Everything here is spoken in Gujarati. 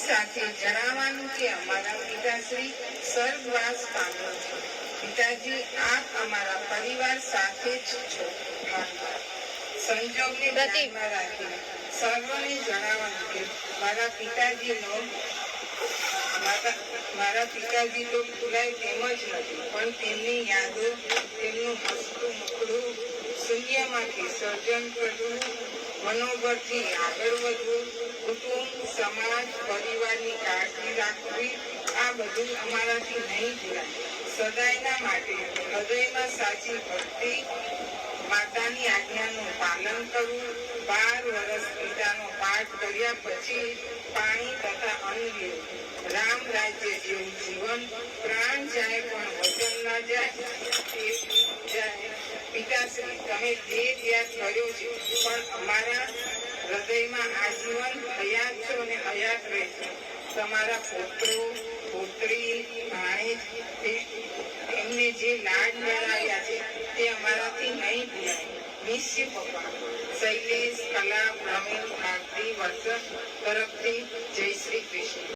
સાથે જણાવવાનું કે અમારા પિતાશ્રી સ્વર્ગવાસ પામ્યો છે. પિતાજી, આપ અમારા પરિવાર સાથે જ છો. સંજોગને ધ્યાનમાં રાખી સર્વને જણાવવાનું કે મારા પિતાજી તો ભૂલાય તેમ જ નથી, પણ તેમની યાદો, તેમનું હસતું મુખડું, શૂન્યમાંથી સર્જન કરવું, મનોબળથી આગળ વધવું, કુટુંબ, સમાજ, પરિવારની કાળજી રાખવી, આ બધું અમારાથી નહીં ભૂલાય. સદાયના માટે હૃદયમાં સાચી ભક્તિ, માતાની આજ્ઞાનું પાલન કરવું. 12 વર્ષ પિતાનો પાઠ કર્યા પછી પાણી તથા અન્ન લેવું. રામ રાજ્ય જેવું જીવન. પ્રાણ જાય પણ વચન ના જાય. પિતાશ્રી, તમે દેહ ત્યાગ કર્યો છે, પણ અમારા હૃદયમાં આજીવન હયાત છો અને હયાત રહેશો. તમારા પુત્રો, પુત્રી, ભાણેજ, એમને જે લાડ લડાવ્યા છે તે અમારાથી નહીં ભૂલાય. નિશ્ચય પપ્પા. શૈલેષ, કલા, પ્રવીણ, ભારતી, વર્ષ તરફથી જય શ્રી કૃષ્ણ.